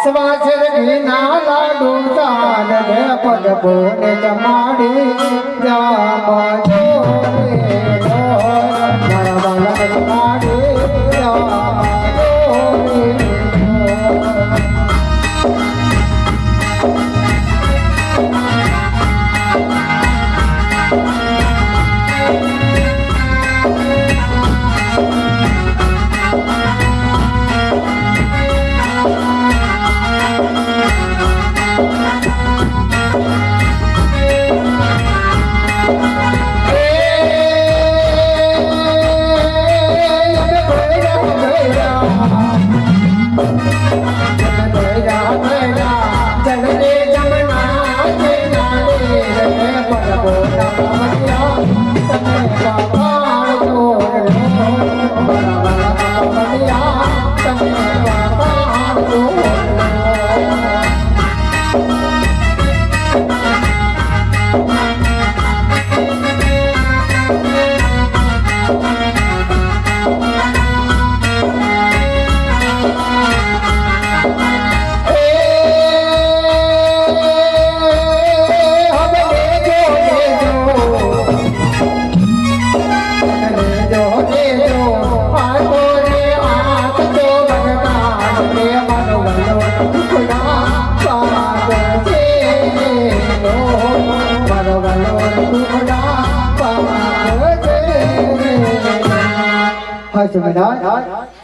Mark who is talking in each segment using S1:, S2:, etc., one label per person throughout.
S1: સ્વાચર ઘીના લાડુ ચાલ રે પગ બોને જમાડી જામા જોરે મારા વાલા જમાડી જામા જોરે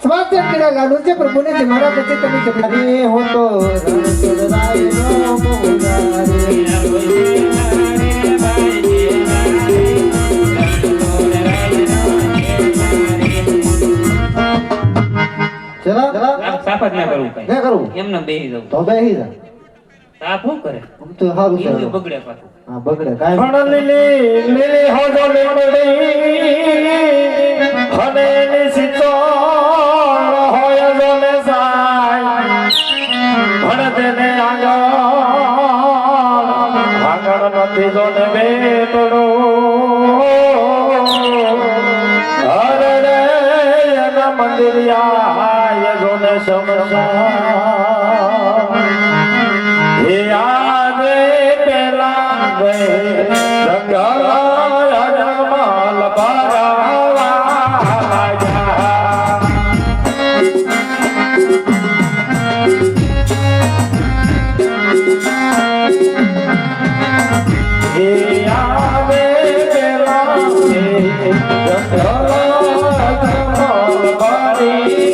S1: स्वागत केला लाडूचे प्रभूने जिम्हारा बचे तुम्ही जगणारे होतो चला
S2: साफत ना करू
S1: क्या करू
S2: एमने बेही जाऊ
S1: तो बेही जा
S2: साफ હું કરે
S1: તો હારું છે
S2: બગડે પાછું
S1: હા બગડે કાઈ
S3: પણ લીલી લીલી હોજો લીમડી હને નિશિતો હોય જોને સાય ભણ તેને આગળ નથી જોને બેટડો અરે રે એના મંદિરિયા જોને સમસા હે આગે પેલા રંગલા જગમાલ બારા હે આગે પેલા રંગલા જગમાલ બારી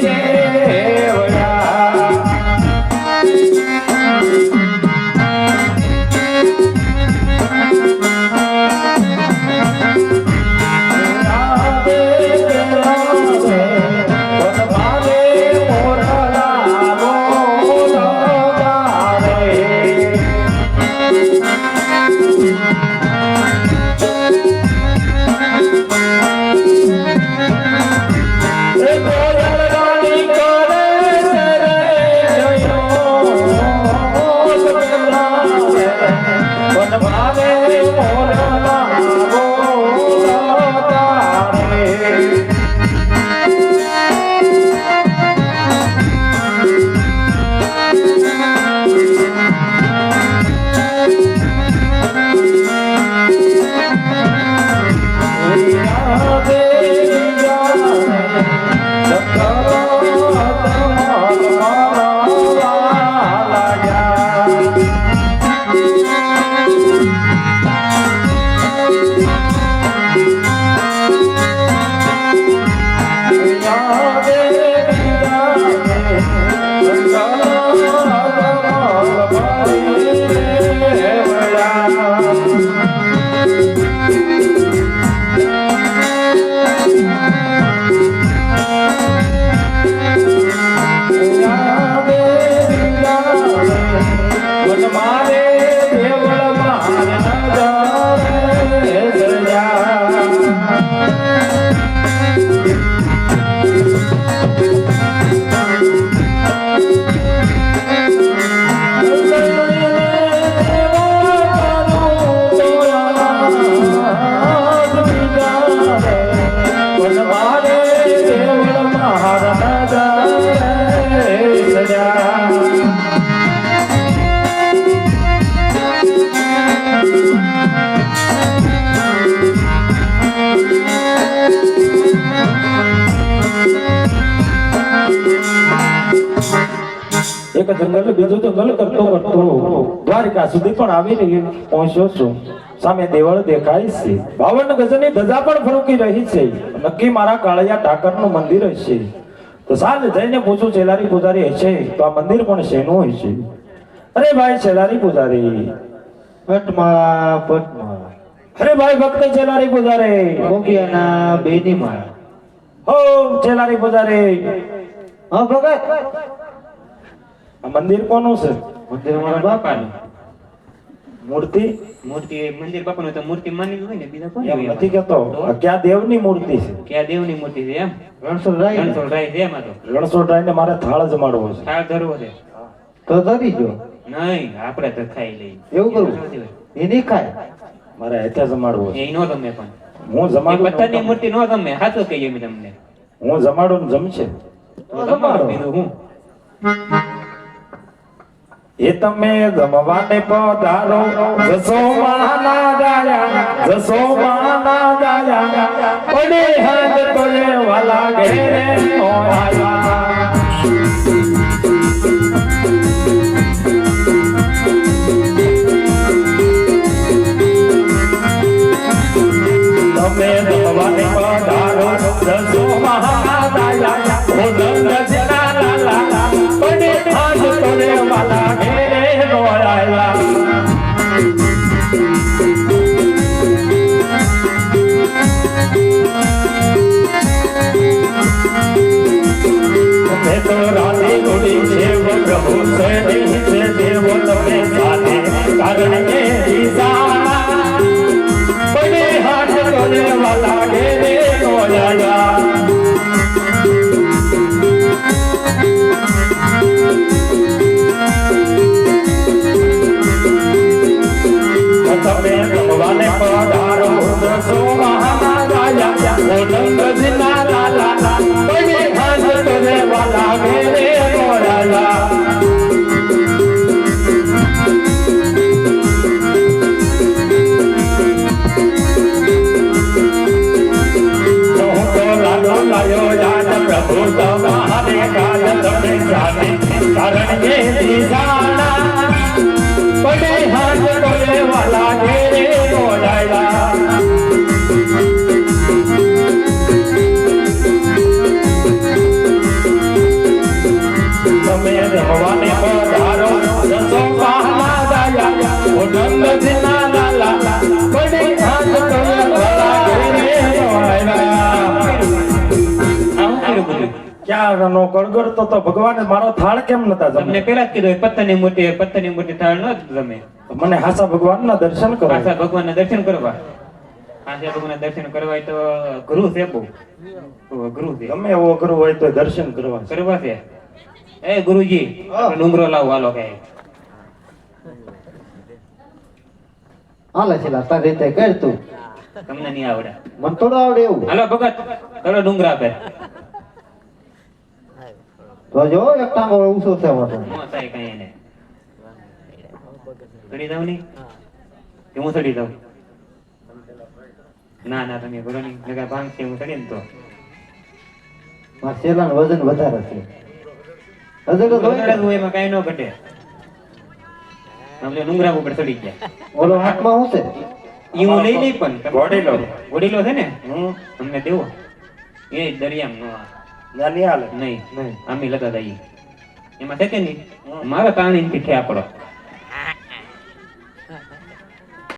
S3: જંગલ બીજું જંગલ કરતો કરતો દ્વારિકા સુધી પણ આવી પહોંચ્યો છું. સામે દેવળ દેખાય છે. 52 ગજની ધજા પણ ફરકી રહી છે. નક્કી મારા કાળિયા ઠાકરનું મંદિર હશે. તો સાંજ જઈને પૂછું ચેલારી પૂજારી હશે તો આ મંદિર પણ શેનું હશે? અરે ભાઈ ચેલારી પૂજારી,
S1: પટમાળા પટમાળા
S3: અરે ભાઈ ભક્ત ચેલારી પૂજારી,
S1: ગોપિયાના બેની માળા.
S3: હો ચેલારી પૂજારી,
S1: હા ભગત,
S3: આ મંદિર કોનું છે?
S1: મંદિર અમારા બાપાનું.
S3: મૂર્તિ
S2: મૂર્તિ મંદિર બાપાનું તો મૂર્તિ માની હોય ને બીજા કોણ
S3: એમ નથી કેતો. આ ક્યાં દેવની મૂર્તિ છે?
S2: ક્યાં દેવની મૂર્તિ છે એમ?
S1: રણછોડરાય ને?
S2: રણછોડરાય છે એમાં તો.
S3: રણછોડરાયને મારે થાળ જમાડવો છે.
S2: થાળ ધરવો છે.
S1: તો ધરી જો.
S2: નહીં આપણે તો ખાઈ લઈએ.
S1: એવું કરવું? એ નહીં ખાય.
S3: મારે હાથે જમાડવો છે.
S2: એ નો તમે પણ
S3: હું
S2: એ
S3: જમાડું
S2: પથ્થરની મૂર્તિ નો તમે સાચું કહીએ અમે તમને.
S3: હું જમાડું ને જમશે.
S2: તો તમારું બીજું હું
S3: એ તમે જમવાને પધારો, જસોમાના ગાયા, જસોમાના ગાયા, પડે હાથ તોડે વાલા ઘેરે ઓયા. તમે જમવાને પધારો, જસોમાના ગાયા, ઓ નંદજીના લાલા, પડે હાથ તોડે વાલા ઘેરે ઓયા. मैं तो राधे गोरी देव प्रभु से नहीं से देव तमे साथे कारण ये ईसा बड़े हाथ तोड़ने वाला घेरे नो जाया. તમે ભગવાને પધારો, દસો મહાના ગાયા, ઓ નંદજીના લાલા, બડે હાથ તોડે વાલા ઘેરે મોરાયા. હું તો લાલો લાયો યાદ પ્રભુ તમારે કાજ તમે જાને કારણ એ દીસાના બડે હાથ તોડે વાલા ઘેરે મોરાયા. તમે ભગવાને પધારો, દસો મહાના ગાયા, ઓ નંદજીના લાલા, બડે હાથ તોડે વાલા ઘેરે મોરાયા.
S2: આવું કર્યું બધું.
S3: ક્યાં નો ગળગળતો તો ભગવાને મારો થાળ કેમ નતા
S2: તમને
S3: જમે?
S2: પેલા જ કીધું એ પથ્થરની મૂર્તિ થાળ ન ગમે.
S3: મને હાસા ભગવાનના દર્શન કરો.
S2: આશા ભગવાનના દર્શન કરવા. આશા ભગવાનના દર્શન કરવા હોય તો અઘરું છે બહુ. બહુ અઘરું છે.
S3: ગમે એવો કરવું હોય તો દર્શન કરવા છે.
S2: કરવા છે. એ ગુરુજી ડુંગરો લાવો હાલો કે
S1: હાલે છે તારી રીતે કર તું.
S2: તમને નહીં આવડે.
S1: મને થોડું આવડે એવું.
S2: હાલો ભગત કરો ડુંગરા પર.
S1: તો જો એક ટાંગો ઊંચો છે મોટો.
S2: નો થાય કઈ એને. ચડી જાવ નહીં કે હું ચડી જાઉં? ના ના તમે બોલો નહીં લગા ભાંગ છે હું ચડી ને તો
S1: મારા શેલાનું વજન વધારે છે. હજુ તો
S2: વધારે હોય એમાં કઈ ન ઘટે. આપણે ડુંગરા ઉપર ચડી ગયા.
S1: ઓલો હાથમાં હું છે?
S2: ઈ હું લઈ લઈ પણ
S3: વડીલો.
S2: વડીલો છે ને
S3: હમ
S2: તમને દેવો એ દરિયામાં નો આ.
S3: ના નહીં હાલે.
S2: નહીં
S1: નહીં.
S2: આમી લગા દઈએ એમાં છે કે નહીં મારા તાણી થી ઠેકડો